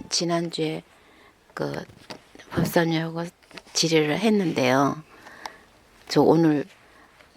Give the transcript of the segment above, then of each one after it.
지난주에 그 법사님하고 질의를 했는데요. 저 오늘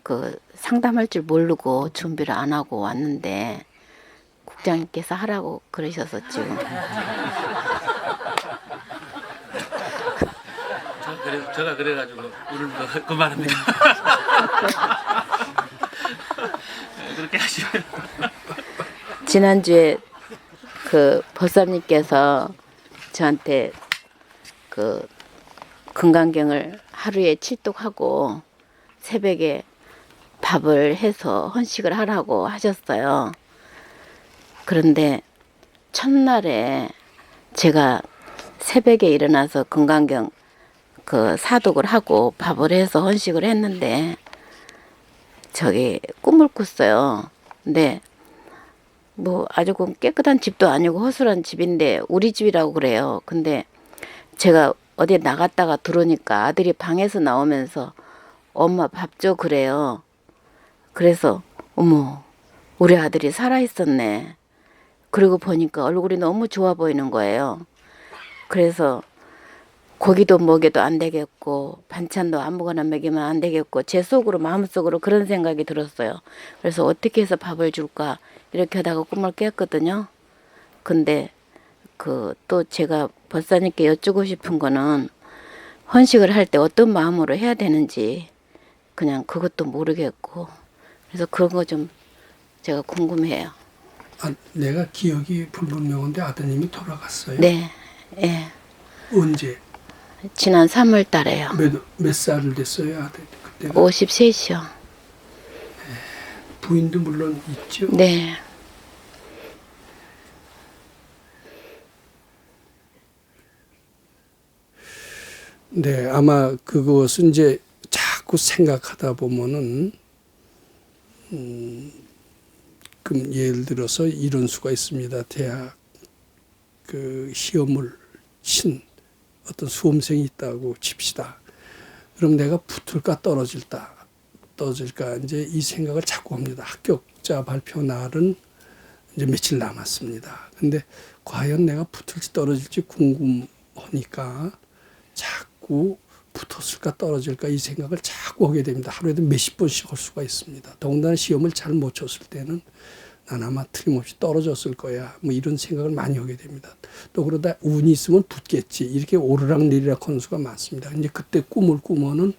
그 상담할 줄 모르고 준비를 안 하고 왔는데 국장님께서 하라고 그러셔서 지금. 제가 그래가지고 오늘 그만합니다. 그렇게 하시면. 지난주에 그 법사님께서 저한테 그 금강경을 하루에 칠독하고 새벽에 밥을 해서 헌식을 하라고 하셨어요. 그런데 첫날에 제가 새벽에 일어나서 금강경 그 사독을 하고 밥을 해서 헌식을 했는데 저기 꿈을 꿨어요. 근데 뭐 아주 깨끗한 집도 아니고 허술한 집인데 우리 집이라고 그래요. 근데 제가 어디 나갔다가 들어오니까 아들이 방에서 나오면서 엄마 밥 줘 그래요. 그래서 어머 우리 아들이 살아있었네. 그리고 보니까 얼굴이 너무 좋아 보이는 거예요. 그래서 고기도 먹여도 안 되겠고 반찬도 아무거나 먹이면 안 되겠고 제 속으로 마음속으로 그런 생각이 들었어요. 그래서 어떻게 해서 밥을 줄까 이렇게 하다가 꿈을 깼거든요. 근데 그 또 제가 법사님께 여쭈고 싶은 거는 헌식을 할 때 어떤 마음으로 해야 되는지 그냥 그것도 모르겠고 그래서 그런 거 좀 제가 궁금해요. 아, 내가 기억이 불분명한데 아드님이 돌아갔어요? 네, 예. 언제? 지난 3월 달에요. 몇 살을 됐어요, 아들 그때가? 53이요. 부인도 물론 있죠? 네. 네, 아마 그것은 이제 자꾸 생각하다 보면은 그럼 예를 들어서 이런 수가 있습니다. 대학 그 시험을 친 어떤 수험생이 있다고 칩시다. 그럼 내가 붙을까 떨어질까 이제 이 생각을 자꾸 합니다. 합격자 발표 날은 이제 며칠 남았습니다. 근데 과연 내가 붙을지 떨어질지 궁금하니까 자꾸 붙었을까 떨어질까 이 생각을 자꾸 하게 됩니다. 하루에도 몇십 번씩 할 수가 있습니다. 더군다나 시험을 잘 못 쳤을 때는 난 아마 틀림없이 떨어졌을 거야. 뭐 이런 생각을 많이 하게 됩니다. 또 그러다 운이 있으면 붙겠지. 이렇게 오르락내리락 하는 수가 많습니다. 이제 그때 꿈을 꾸면은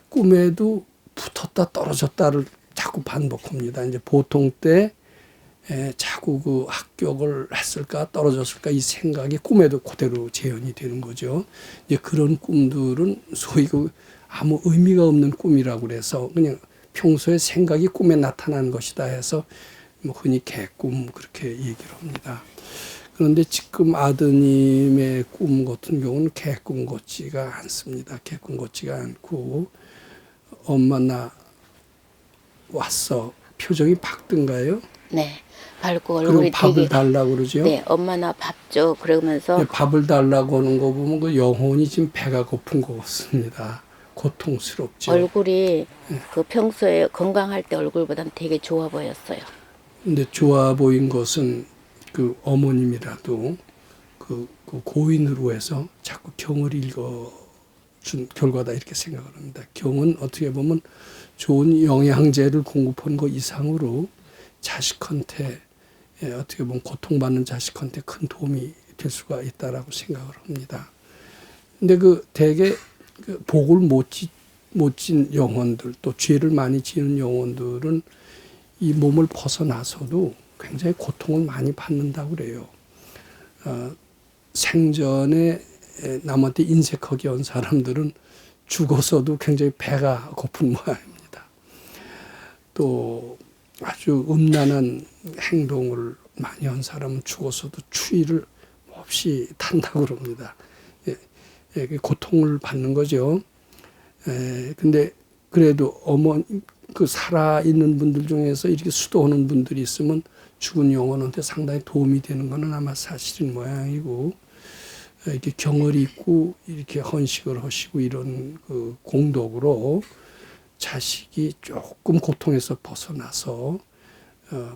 꿈에도 붙었다 떨어졌다를 자꾸 반복합니다. 이제 보통 때 자꾸 그 합격을 했을까 떨어졌을까 이 생각이 꿈에도 그대로 재현이 되는 거죠. 이제 그런 꿈들은 소위 그 아무 의미가 없는 꿈이라고 그래서 그냥 평소에 생각이 꿈에 나타나는 것이다 해서 뭐 흔히 개꿈 그렇게 얘기를 합니다. 그런데 지금 아드님의 꿈 같은 경우는 개꿈 같지가 않습니다. 개꿈 같지가 않고 엄마 나 왔어 표정이 밝던가요? 네. 밝고 그리고 얼굴이 밥을 되게 달라고 그러죠? 네, 엄마 나 밥 줘 그러면서 밥을 달라고 하는 거 보면 그 영혼이 지금 배가 고픈 것 같습니다. 고통스럽죠. 얼굴이 그 평소에 건강할 때 얼굴보다는 되게 좋아 보였어요. 근데 좋아 보인 것은 그 어머님이라도 그 고인으로 해서 자꾸 경을 읽어준 결과다 이렇게 생각을 합니다. 경은 어떻게 보면 좋은 영양제를 공급한 것 이상으로 자식한테 어떻게 보면 고통받는 자식한테 큰 도움이 될 수가 있다라고 생각을 합니다. 근데 그 대개 그 복을 못 진 영혼들 또 죄를 많이 지은 영혼들은 이 몸을 벗어나서도 굉장히 고통을 많이 받는다고 그래요. 생전에 남한테 인색하게 한 사람들은 죽어서도 굉장히 배가 고픈 모양입니다. 또 아주 음란한 행동을 많이 한 사람은 죽어서도 추위를 몹시 탄다고 그럽니다. 고통을 받는 거죠. 근데 그래도 그 살아있는 분들 중에서 이렇게 수도하는 분들이 있으면 죽은 영혼한테 상당히 도움이 되는 것은 아마 사실인 모양이고 이렇게 경을 읽고 이렇게 헌식을 하시고 이런 그 공덕으로 자식이 조금 고통에서 벗어나서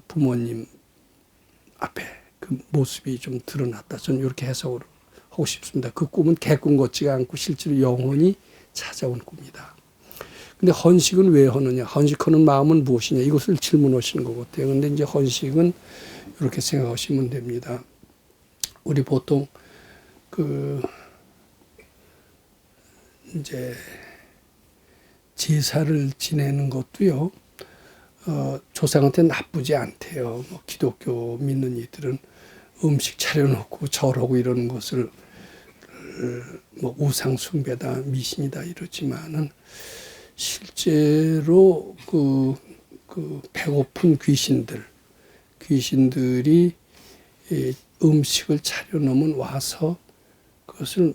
부모님 앞에 그 모습이 좀 드러났다. 저는 이렇게 해석을 하고 싶습니다. 그 꿈은 개꿈 같지가 않고 실제로 영혼이 찾아온 꿈이다. 근데 헌식은 왜 하느냐? 헌식하는 마음은 무엇이냐? 이것을 질문하시는 것 같아요. 근데 이제 헌식은 이렇게 생각하시면 됩니다. 우리 보통 이제 제사를 지내는 것도요, 조상한테 나쁘지 않대요. 뭐 기독교 믿는 이들은 음식 차려놓고 절하고 이러는 것을 뭐 우상 숭배다, 미신이다 이러지만은 실제로 그 배고픈 귀신들이 음식을 차려놓으면 와서 그것을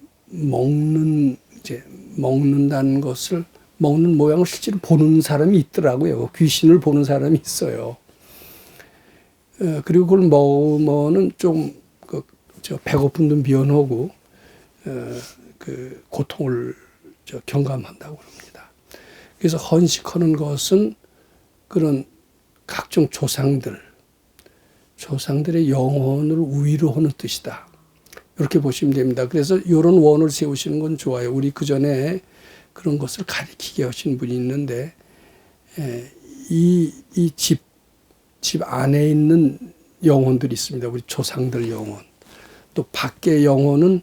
먹는다는 것을 먹는 모양을 실제로 보는 사람이 있더라고요. 귀신을 보는 사람이 있어요. 그리고 그걸 먹으면은 좀 배고픔도 면하고 그 고통을 경감한다고 합니다. 그래서 헌식하는 것은 그런 각종 조상들의 영혼을 위로하는 뜻이다. 이렇게 보시면 됩니다. 그래서 이런 원을 세우시는 건 좋아요. 우리 그 전에 그런 것을 가리키게 하신 분이 있는데, 이 집 안에 있는 영혼들이 있습니다. 우리 조상들 영혼. 또 밖의 영혼은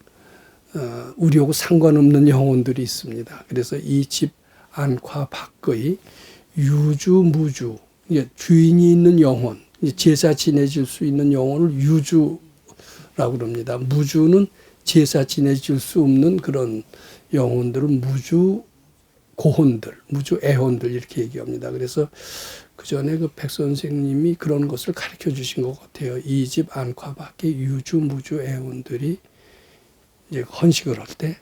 우리하고 상관없는 영혼들이 있습니다. 그래서 이 집 안과 밖의 유주무주, 주인이 있는 영혼, 제사 지내줄 수 있는 영혼을 유주라고 그럽니다. 무주는 제사 지내줄 수 없는 그런 영혼들을 무주 고혼들, 무주 애혼들 이렇게 얘기합니다. 그래서 그 전에 그 백 선생님이 그런 것을 가르쳐 주신 것 같아요. 이 집 안과 밖에 유주, 무주 애혼들이 이제 헌식을 할 때,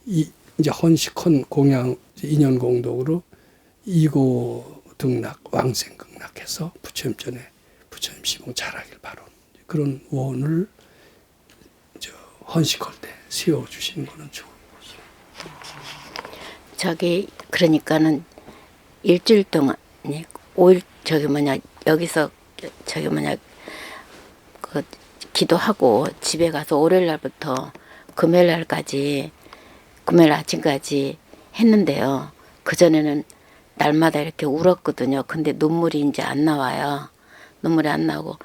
이제 헌식한 공양 인연공덕으로 이고등락, 왕생극락해서 부처님 전에 부처님 시봉 잘하길 바라는 그런 원을 헌식할 때 세워주시는 거는 좋은 저기 그러니까는 일주일 동안 5일 여기서 그 기도하고 집에 가서 월요일 날부터 금요일 날까지 금요일 아침까지 했는데요. 그 전에는 날마다 이렇게 울었거든요. 근데 눈물이 이제 안 나와요. 눈물이 안 나고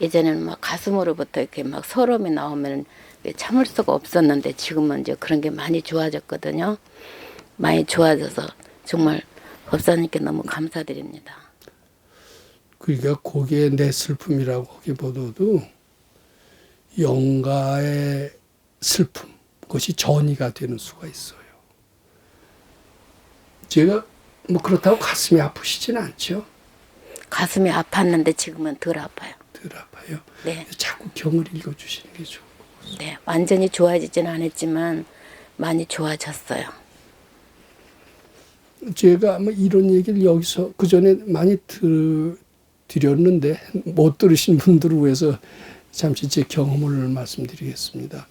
예전에는 막 가슴으로부터 이렇게 막 서러움이 나오면 참을 수가 없었는데 지금은 이제 그런 게 많이 좋아졌거든요. 많이 좋아져서 정말 법사님께 너무 감사드립니다. 그러니까 거기에 내 슬픔이라고 하기보다도 영가의 슬픔, 그것이 전이가 되는 수가 있어요. 제가 뭐 그렇다고 가슴이 아프시지는 않죠? 가슴이 아팠는데 지금은 덜 아파요. 덜 아파요? 네. 자꾸 경을 읽어주시는 게 좋고. 네, 완전히 좋아지지는 않았지만 많이 좋아졌어요. 제가 아마 이런 얘기를 여기서 그 전에 많이 드렸는데 못 들으신 분들을 위해서 잠시 제 경험을 말씀드리겠습니다.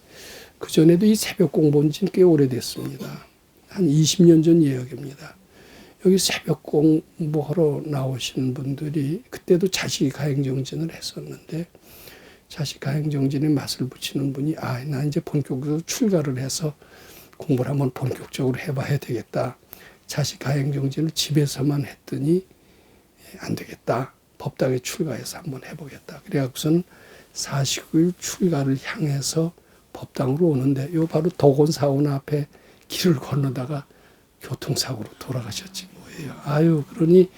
그 전에도 이 새벽 공부한 지는 꽤 오래됐습니다. 한 20년 전 이야기입니다. 여기 새벽 공부하러 나오시는 분들이 그때도 자식 가행정진을 했었는데 자식 가행정진에 맛을 붙이는 분이 나 이제 본격적으로 출가를 해서 공부를 한번 본격적으로 해봐야 되겠다. 자식 가행정진을 집에서만 했더니 안 되겠다. 법당에 출가해서 한번 해보겠다. 그래갖고선 49일 출가를 향해서 법당으로 오는데 요 바로 도곤사원 앞에 길을 건너다가 교통사고로 돌아가셨지 뭐예요. 그러니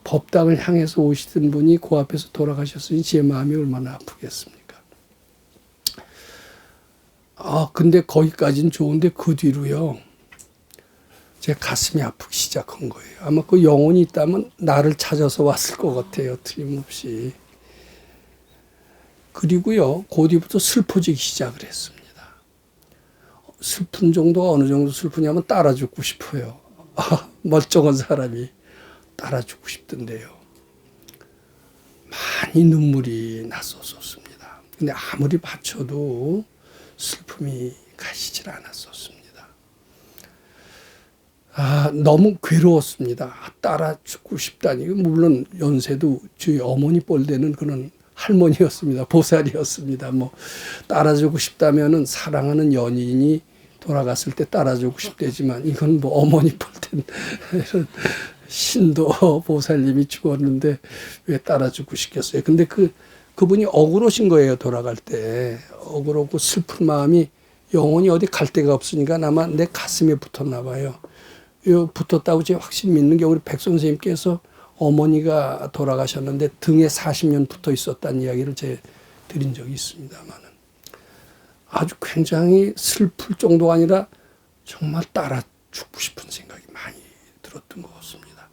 법당을 향해서 오시던 분이 그 앞에서 돌아가셨으니 제 마음이 얼마나 아프겠습니까. 근데 거기까지는 좋은데 그 뒤로요. 제 가슴이 아프기 시작한 거예요. 아마 그 영혼이 있다면 나를 찾아서 왔을 것 같아요. 틀림없이. 그리고요. 그 뒤부터 슬퍼지기 시작을 했습니다. 슬픈 정도가 어느 정도 슬프냐면 따라 죽고 싶어요. 멀쩡한 사람이 따라 죽고 싶던데요. 많이 눈물이 났었습니다. 근데 아무리 받쳐도 슬픔이 가시질 않았었습니다. 너무 괴로웠습니다. 따라 죽고 싶다니. 물론 연세도 저희 어머니 뻘 되는 그런 할머니였습니다. 보살이었습니다. 뭐 따라주고 싶다면은 사랑하는 연인이 돌아갔을 때 따라주고 싶대지만 이건 뭐 어머니 볼땐 이런 신도 보살님이 죽었는데 왜 따라주고 싶겠어요. 근데 그분이 억울하신 거예요. 돌아갈 때 억울하고 슬픈 마음이 영혼이 어디 갈 데가 없으니까 아마 내 가슴에 붙었나 봐요. 붙었다고 제가 확실히 믿는 게 우리 백 선생님께서 어머니가 돌아가셨는데 등에 40년 붙어 있었다는 이야기를 제가 드린 적이 있습니다만은 아주 굉장히 슬플 정도가 아니라 정말 따라 죽고 싶은 생각이 많이 들었던 것 같습니다.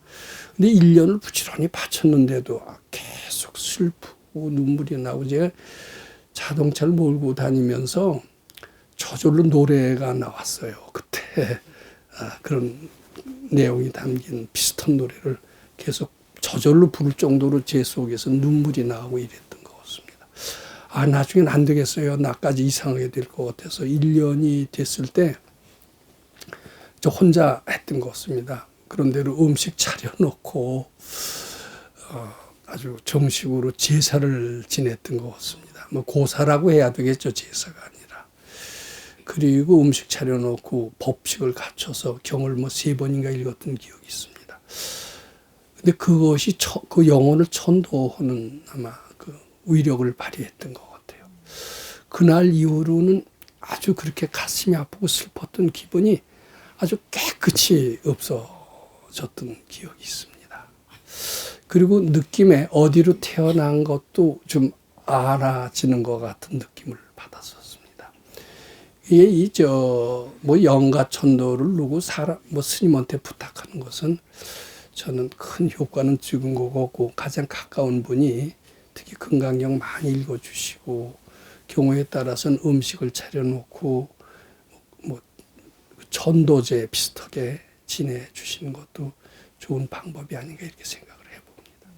근데 1년을 부지런히 바쳤는데도 계속 슬프고 눈물이 나고 제가 자동차를 몰고 다니면서 저절로 노래가 나왔어요. 그때 그런 내용이 담긴 비슷한 노래를 계속 저절로 부를 정도로 제 속에서 눈물이 나오고 이랬던 것 같습니다. 나중엔 안 되겠어요. 나까지 이상하게 될 것 같아서 1년이 됐을 때 저 혼자 했던 것 같습니다. 그런 대로 음식 차려놓고 아주 정식으로 제사를 지냈던 것 같습니다. 뭐 고사라고 해야 되겠죠. 제사가 아니라. 그리고 음식 차려놓고 법식을 갖춰서 경을 뭐 3번인가 읽었던 기억이 있습니다. 근데 그것이 그 영혼을 천도하는 아마 그 위력을 발휘했던 것 같아요. 그날 이후로는 아주 그렇게 가슴이 아프고 슬펐던 기분이 아주 깨끗이 없어졌던 기억이 있습니다. 그리고 느낌에 어디로 태어난 것도 좀 알아지는 것 같은 느낌을 받았었습니다. 이게 뭐 영가천도를 누구 뭐 스님한테 부탁하는 것은 저는 큰 효과는 찍은 것 같고 가장 가까운 분이 특히 금강경 많이 읽어주시고 경우에 따라서는 음식을 차려놓고 뭐 천도제 비슷하게 지내주시는 것도 좋은 방법이 아닌가 이렇게 생각을 해봅니다.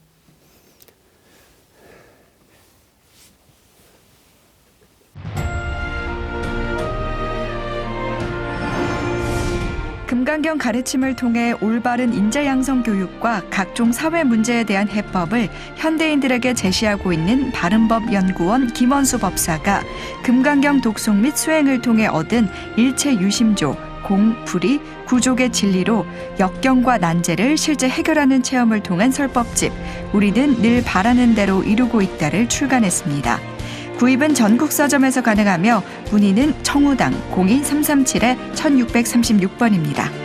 금강경 가르침을 통해 올바른 인재 양성 교육과 각종 사회 문제에 대한 해법을 현대인들에게 제시하고 있는 바른법연구원 김원수 법사가 금강경 독송 및 수행을 통해 얻은 일체 유심조, 공, 불이, 구족의 진리로 역경과 난제를 실제 해결하는 체험을 통한 설법집 우리는 늘 바라는 대로 이루고 있다를 출간했습니다. 구입은 전국 서점에서 가능하며 문의는 청우당 02-337-1636번입니다.